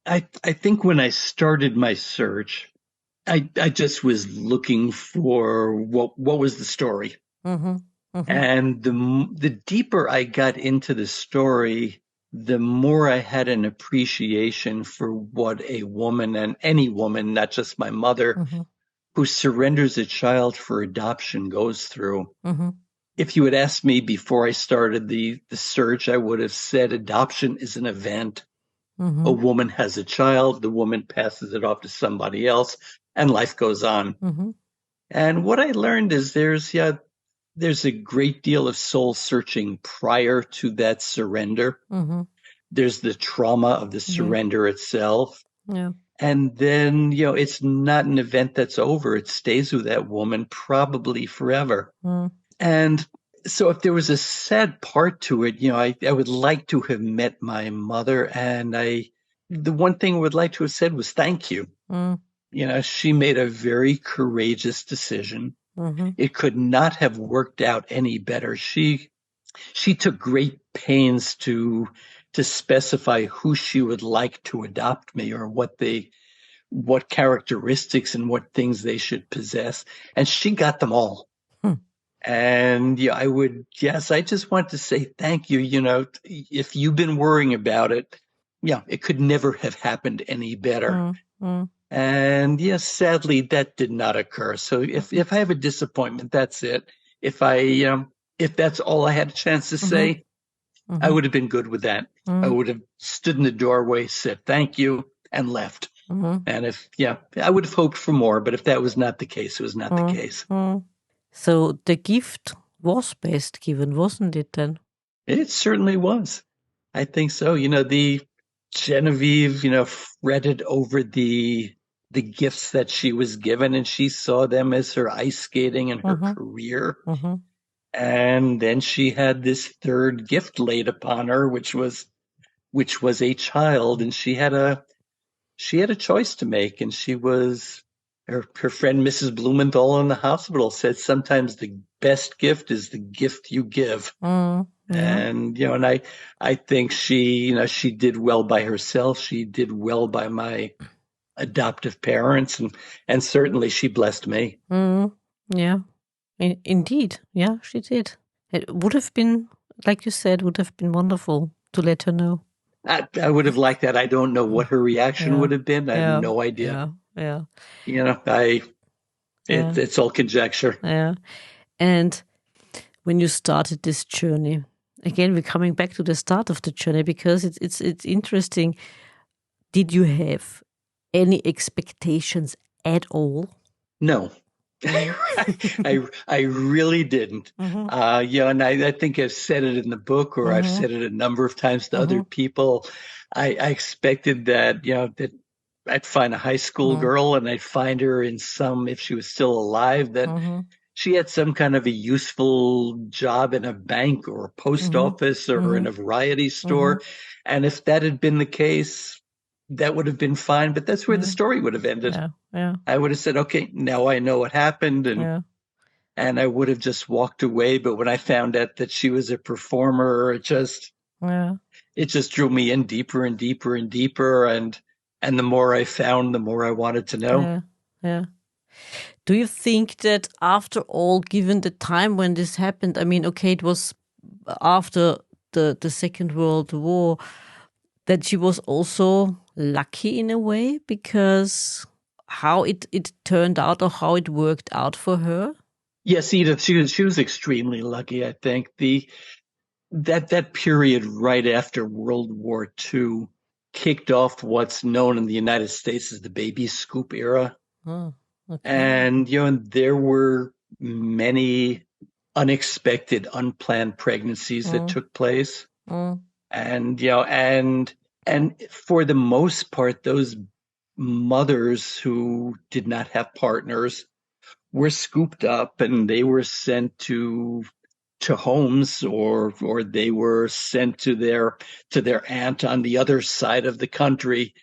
I think when I started my search, I just was looking for what was the story. Mm-hmm. Mm-hmm. And the deeper I got into the story, the more I had an appreciation for what a woman, and any woman, not just my mother, Mm-hmm. who surrenders a child for adoption, goes through. Mm-hmm. If you had asked me before I started the search, I would have said adoption is an event. A woman has a child, the woman passes it off to somebody else, and life goes on. And what I learned is there's a great deal of soul searching prior to that surrender. There's the trauma of the surrender itself. Yeah. And then, it's not an event that's over. It stays with that woman probably forever. And so if there was a sad part to it, I would like to have met my mother. And the one thing I would like to have said was thank you. She made a very courageous decision. It could not have worked out any better. She took great pains to specify who she would like to adopt me, or what characteristics and what things they should possess. And she got them all. And I just want to say thank you. If you've been worrying about it, it could never have happened any better. And yes, sadly, that did not occur. So if I have a disappointment, that's it. If that's all I had a chance to say, I would have been good with that. I would have stood in the doorway, said thank you, and left. And I would have hoped for more, but if that was not the case, it was not the case. So the gift was best given, wasn't it then? It certainly was. I think so. The Genevieve, fretted over the gifts that she was given, and she saw them as her ice skating and her career. And then she had this third gift laid upon her, which was a child, and she had a choice to make. And her friend Mrs. Blumenthal in the hospital said sometimes the best gift is the gift you give. And and I think she did well by herself. She did well by my adoptive parents, and certainly she blessed me. Yeah, indeed. Yeah, she did. It would have been, like you said, would have been wonderful to let her know. I would have liked that. I don't know what her reaction would have been. I have no idea. Yeah. It's all conjecture. Yeah. And when you started this journey, again, we're coming back to the start of the journey, because it's interesting. Did you have any expectations at all? No. I really didn't. And I think I've said it in the book, or I've said it a number of times to other people. I expected that, that I'd find a high school girl, and I'd find her if she was still alive, that she had some kind of a useful job in a bank or a post office or in a variety store. And if that had been the case, that would have been fine, but that's where the story would have ended. I would have said, okay, now I know what happened, and I would have just walked away. But when I found out that she was a performer, it just drew me in deeper and deeper and deeper, and the more I found, the more I wanted to know. Do you think that after all, given the time when this happened, I mean, okay, it was after the Second World War, that she was also lucky in a way, because how it turned out, or how it worked out for her? Yes, Edith, she was extremely lucky. I think that period right after World War II kicked off what's known in the United States as the baby scoop era. And there were many unexpected, unplanned pregnancies that took place. And and for the most part, those mothers who did not have partners were scooped up, and they were sent to homes, or they were sent to their aunt on the other side of the country,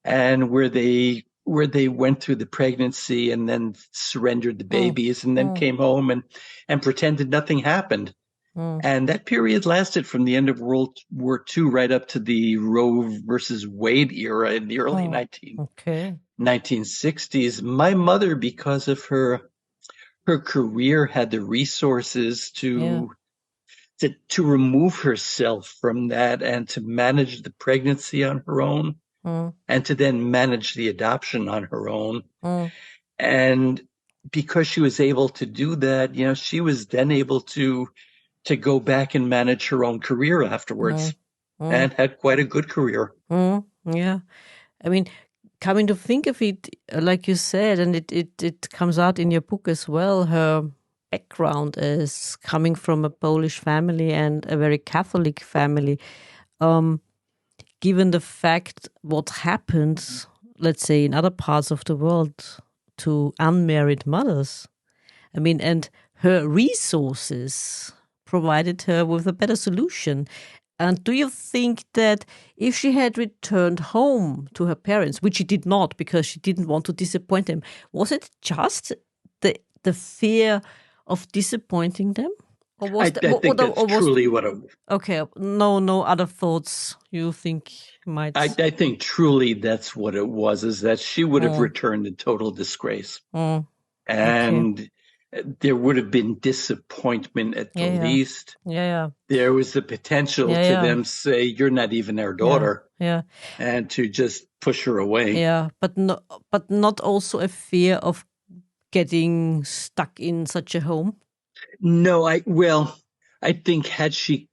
and where they went through the pregnancy and then surrendered the babies, and then came home and pretended nothing happened. And that period lasted from the end of World War II right up to the Roe versus Wade era in the early 1960s. My mother, because of her career, had the resources to remove herself from that, and to manage the pregnancy on her own, and to then manage the adoption on her own. And because she was able to do that, she was then able to go back and manage her own career afterwards. and had quite a good career. Yeah. I mean, coming to think of it, like you said, and it comes out in your book as well, her background is coming from a Polish family and a very Catholic family. Given the fact what happens, let's say, in other parts of the world to unmarried mothers, I mean, and her resources provided her with a better solution. And do you think that if she had returned home to her parents, which she did not because she didn't want to disappoint them, was it just the fear of disappointing them? Or was I think that's truly what it was. Okay, no other thoughts you think might... I think truly that's what it was, is that she would have returned in total disgrace. And there would have been disappointment at the least. There was the potential to them say, you're not even our daughter. And to just push her away. But not also a fear of getting stuck in such a home? No, I think had she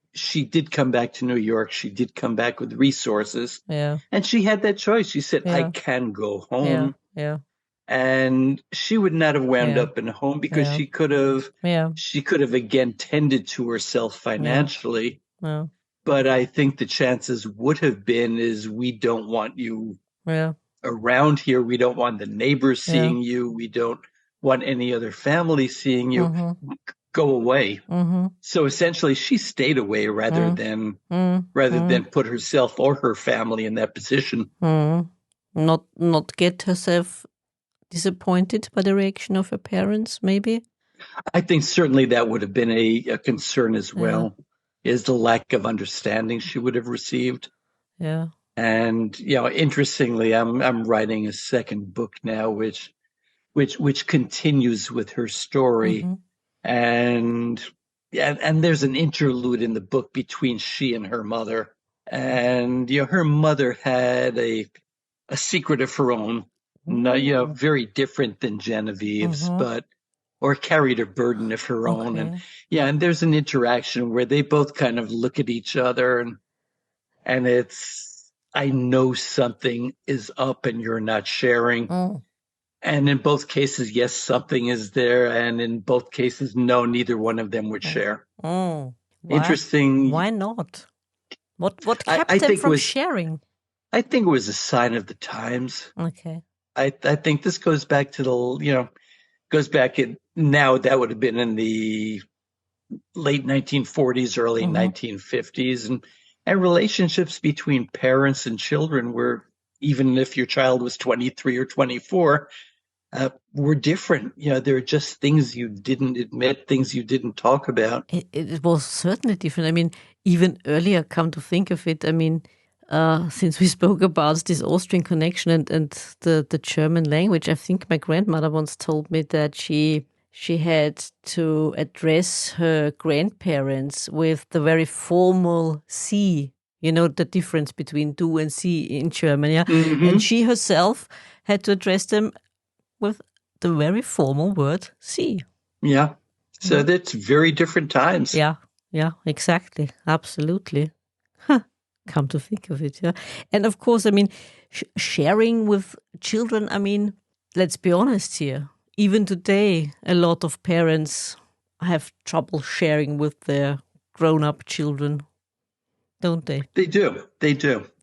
did come back to New York, she did come back with resources. And she had that choice. She said, I can go home. And she would not have wound up in a home because she could have again tended to herself financially. But I think the chances would have been is we don't want you around here. We don't want the neighbors seeing you. We don't want any other family seeing you. Go away. So essentially she stayed away rather than put herself or her family in that position. Not get herself disappointed by the reaction of her parents, maybe? I think certainly that would have been a concern as well, is the lack of understanding she would have received. And, interestingly, I'm writing a second book now, which continues with her story. And there's an interlude in the book between she and her mother. And, her mother had a secret of her own. No, very different than Genevieve's, or carried a burden of her own. And there's an interaction where they both kind of look at each other and it's, I know something is up and you're not sharing. And in both cases, yes, something is there. And in both cases, no, neither one of them would share. Interesting. Why not? What kept them from sharing? I think it was a sign of the times. Okay. I think this goes back to now that would have been in the late 1940s, early 1950s, and relationships between parents and children were, even if your child was 23 or 24, were different. There are just things you didn't admit, things you didn't talk about. It was certainly different. I mean, even earlier, come to think of it, I mean, since we spoke about this Austrian connection and the German language, I think my grandmother once told me that she had to address her grandparents with the very formal Sie. You know, the difference between du and Sie in German. And she herself had to address them with the very formal word Sie. So that's very different times. Yeah, exactly. Absolutely. Come to think of it, And of course, I mean, sharing with children, I mean, let's be honest here. Even today, a lot of parents have trouble sharing with their grown-up children, don't they? They do.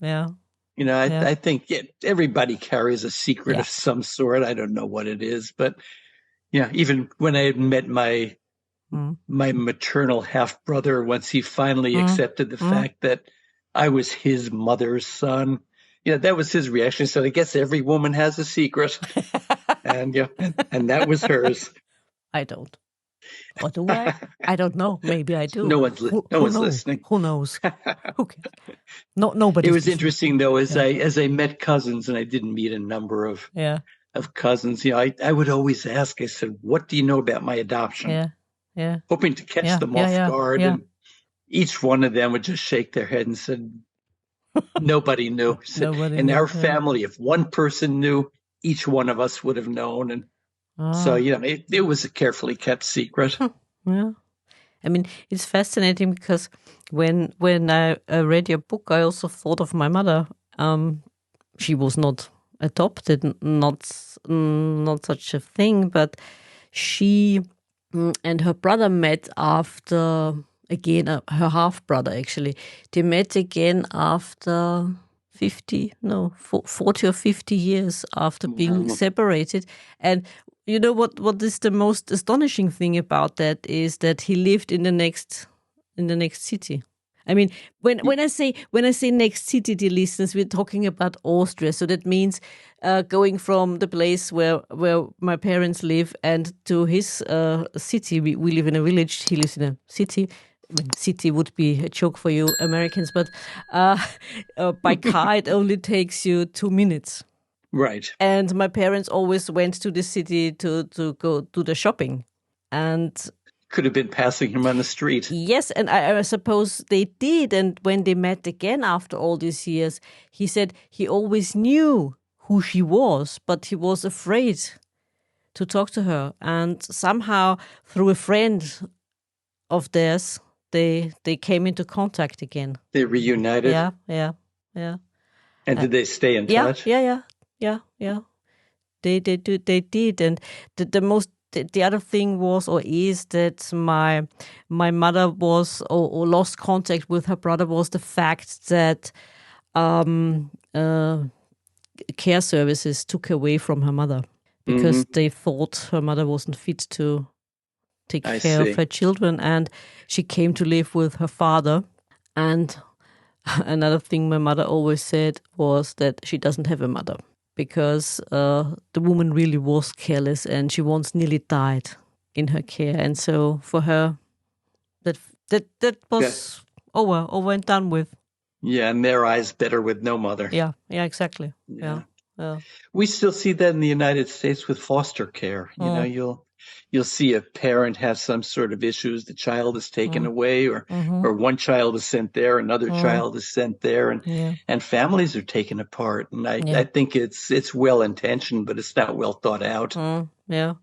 Yeah. I think everybody carries a secret of some sort. I don't know what it is, but even when I had met my maternal half-brother, once he finally accepted the fact that I was his mother's son, that was his reaction. So I guess every woman has a secret, and that was hers. I don't. Or do I? I don't know. Maybe I do. No one's listening. Who knows? Who cares? Nobody. It was interesting though, as I met cousins, and I didn't meet a number of cousins. I would always ask. I said, "What do you know about my adoption?" Hoping to catch them off guard. And each one of them would just shake their head and said, "Nobody knew." In our family, if one person knew, each one of us would have known. And so, it was a carefully kept secret. I mean, it's fascinating because when I read your book, I also thought of my mother. She was not adopted, not such a thing, but she and her brother met after, again, her half brother actually. They met again after 40 or 50 years after being separated. And you know what is the most astonishing thing about that is that he lived in the next city. I mean, when I say next city, dear listeners, we're talking about Austria. So that means going from the place where my parents live and to his city. We live in a village. He lives in a city. I mean, city would be a joke for you Americans, but by car it only takes you 2 minutes. Right. And my parents always went to the city to go do the shopping, and could have been passing him on the street. yes, and I suppose they did. And when they met again after all these years, he said he always knew who she was, but he was afraid to talk to her. And somehow, through a friend of theirs, they came into contact again. They reunited? Yeah. And did they stay in touch? Yeah. They did. And the other thing was or is that my mother was or lost contact with her brother was the fact that care services took away from her mother because they thought her mother wasn't fit to take care of her children, and she came to live with her father. And another thing my mother always said was that she doesn't have a mother, because the woman really was careless and she once nearly died in her care. And so for her, that was over and done with. Yeah, in their eyes, better with no mother. Yeah, exactly. Yeah. We still see that in the United States with foster care. You know, you'll see a parent have some sort of issues. The child is taken away, or one child is sent there, another child is sent there, and families are taken apart. And I think it's well intentioned, but it's not well thought out. Yeah.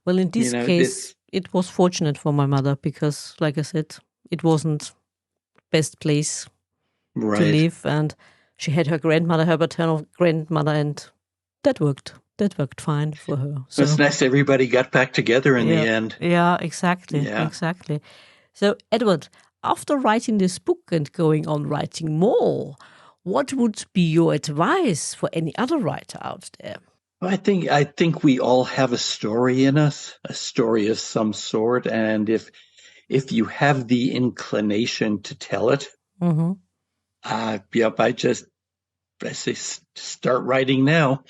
Well, in this case, it was fortunate for my mother because, like I said, it wasn't best place to live, and she had her grandmother, her paternal grandmother, and that worked. That worked fine for her. So it's nice everybody got back together in the end. Yeah, exactly. Yeah. Exactly. So, Edward, after writing this book and going on writing more, what would be your advice for any other writer out there? I think we all have a story in us, a story of some sort, and if you have the inclination to tell it, I say start writing now.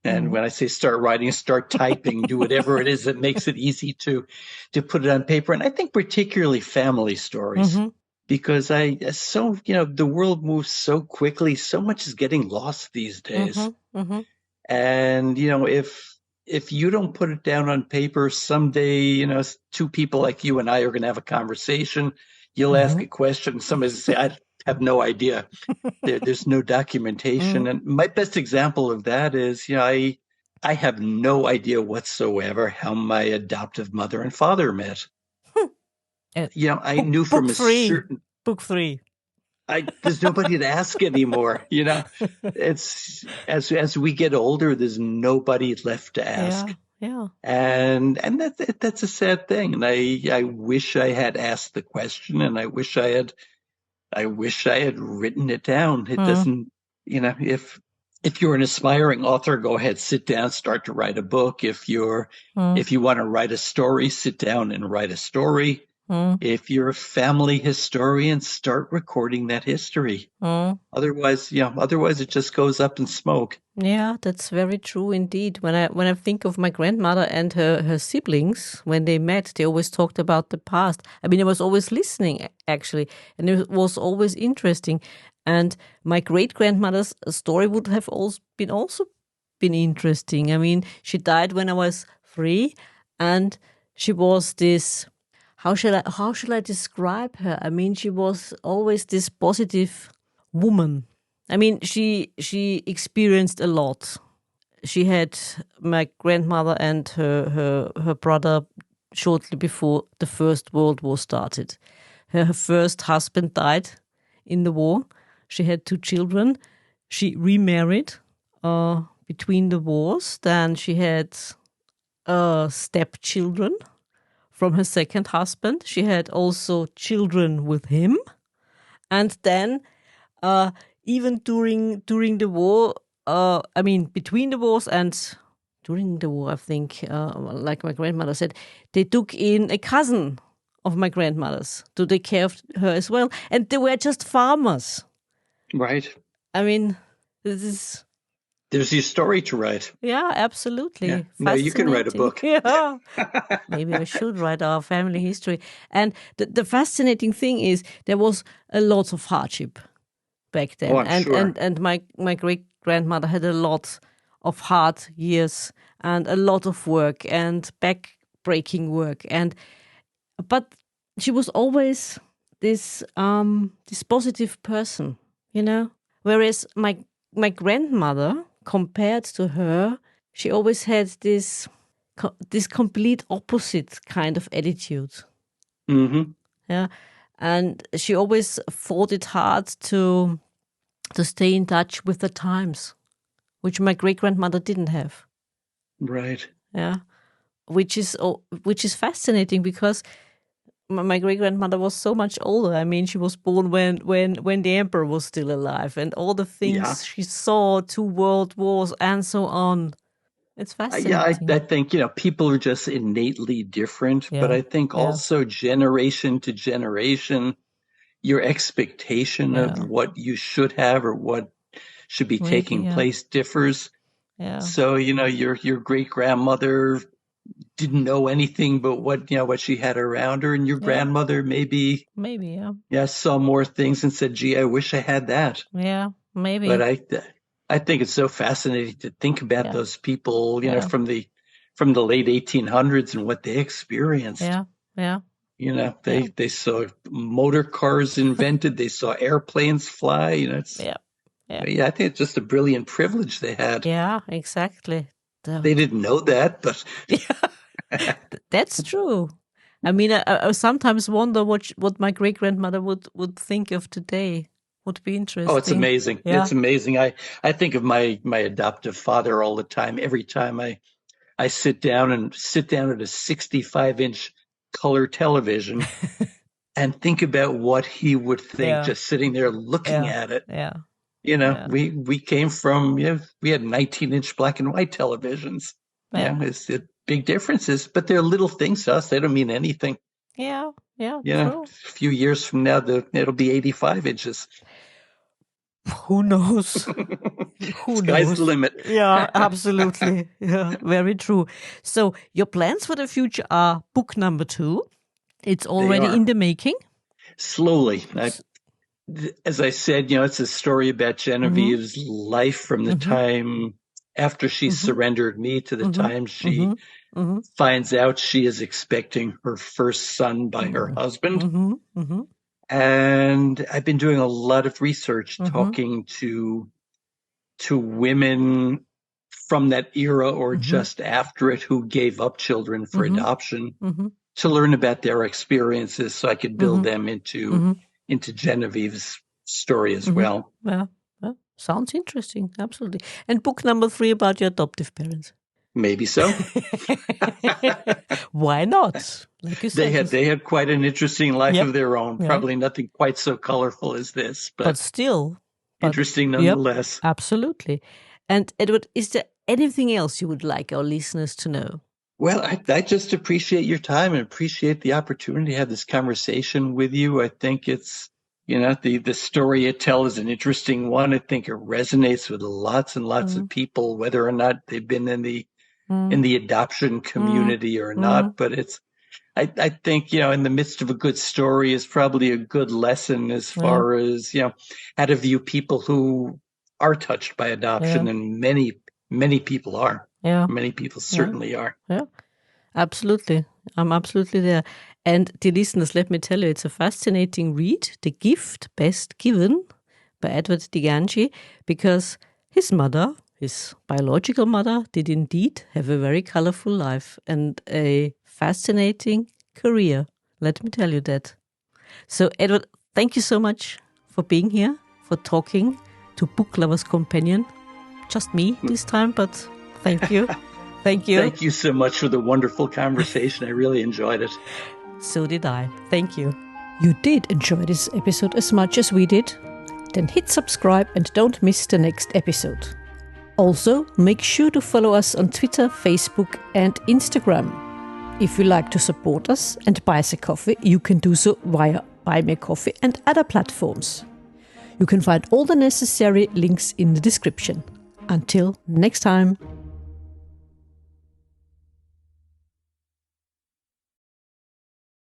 And when I say start writing, start typing, do whatever it is that makes it easy to put it on paper. And I think particularly family stories, because the world moves so quickly. So much is getting lost these days. And, if you don't put it down on paper, someday, two people like you and I are going to have a conversation. You'll ask a question. Somebody will say, I have no idea. There's no documentation. And my best example of that is, I have no idea whatsoever how my adoptive mother and father met. I knew from a certain... Book 3. There's nobody to ask anymore. It's as we get older, there's nobody left to ask. Yeah. And that's a sad thing. And I wish I had asked the question, and I wish I had written it down. It doesn't, if you're an aspiring author, go ahead, sit down, start to write a book. If you want to write a story, sit down and write a story. If you're a family historian, start recording that history. Otherwise it just goes up in smoke. Yeah, that's very true indeed. When I think of my grandmother and her siblings, when they met, they always talked about the past. I mean, I was always listening, actually, and it was always interesting. And my great-grandmother's story would have also been interesting. I mean, she died when I was 3, and she was this... How shall I describe her? I mean, she was always this positive woman. I mean, she experienced a lot. She had my grandmother and her brother shortly before the First World War started. Her first husband died in the war. She had 2 children. She remarried between the wars. Then she had stepchildren from her second husband. She had also children with him. And then even during the war, between the wars and during the war, I think, like my grandmother said, they took in a cousin of my grandmother's to take care of her as well. And they were just farmers. Right. I mean, this is... There's your story to write. Yeah, absolutely. Yeah. No, you can write a book. Yeah. Maybe I should write our family history. And the fascinating thing is there was a lot of hardship back then. Oh, I'm sure. And my great-grandmother had a lot of hard years and a lot of work and back-breaking work. But she was always this positive person, you know? Whereas my grandmother, compared to her, she always had this complete opposite kind of attitude. Mm-hmm. Yeah, and she always fought it hard to stay in touch with the times, which my great grandmother didn't have. Right. Yeah, which is fascinating because my great grandmother was so much older. I mean, she was born when the emperor was still alive, and all the things she saw, 2 world wars, and so on. It's fascinating. I think, people are just innately different, but I think also generation to generation, your expectation of what you should have or what should be taking place differs. Yeah. So, your great grandmother didn't know anything but what she had around her, and your grandmother maybe saw more things and said, gee, I wish I had that. Yeah, maybe. But I think it's so fascinating to think about those people, from the late 1800s and what they experienced. Yeah. They saw motor cars invented, they saw airplanes fly, I think it's just a brilliant privilege they had. Yeah, exactly. They didn't know that, but that's true. I mean, I sometimes wonder what my great grandmother would think of today. Would be interesting. Oh, it's amazing. Yeah. It's amazing. I think of my adoptive father all the time. Every time I sit down at a 65-inch color television and think about what he would think just sitting there looking at it. Yeah. We came from, we had 19-inch black and white televisions. It's big differences, but they're little things to us. They don't mean anything. Yeah. True. A few years from now, it'll be 85 inches. Who knows? Sky's the limit. Yeah, absolutely. Yeah, very true. So your plans for the future are book number 2. It's already in the making. Slowly. As I said, it's a story about Genevieve's life from the time after she surrendered me to the time she finds out she is expecting her first son by her husband. And I've been doing a lot of research talking to women from that era or just after it who gave up children for adoption to learn about their experiences so I could build them into Genevieve's story as well. Yeah, sounds interesting. Absolutely. And book number 3 about your adoptive parents. Maybe so. Why not? Like you said, they had quite an interesting life of their own. Probably nothing quite so colorful as this, but still interesting nonetheless. Absolutely. And Edward, is there anything else you would like our listeners to know? Well, I just appreciate your time and appreciate the opportunity to have this conversation with you. I think it's, the story you tell is an interesting one. I think it resonates with lots and lots of people, whether or not they've been in the adoption community or not. But I think, in the midst of a good story is probably a good lesson as far as, how to view people who are touched by adoption. And many people are. Yeah. Many people certainly are. Yeah, absolutely. I'm absolutely there. And dear listeners, let me tell you, it's a fascinating read, The Gift Best Given by Edward Di Gangi, because his mother, his biological mother, did indeed have a very colorful life and a fascinating career. Let me tell you that. So, Edward, thank you so much for being here, for talking to Book Lovers Companion. Just me this time, but thank you. Thank you. Thank you so much for the wonderful conversation. I really enjoyed it. So did I. Thank you. You did enjoy this episode as much as we did? Then hit subscribe and don't miss the next episode. Also, make sure to follow us on Twitter, Facebook and Instagram. If you like to support us and buy us a coffee, you can do so via Buy Me a Coffee and other platforms. You can find all the necessary links in the description. Until next time.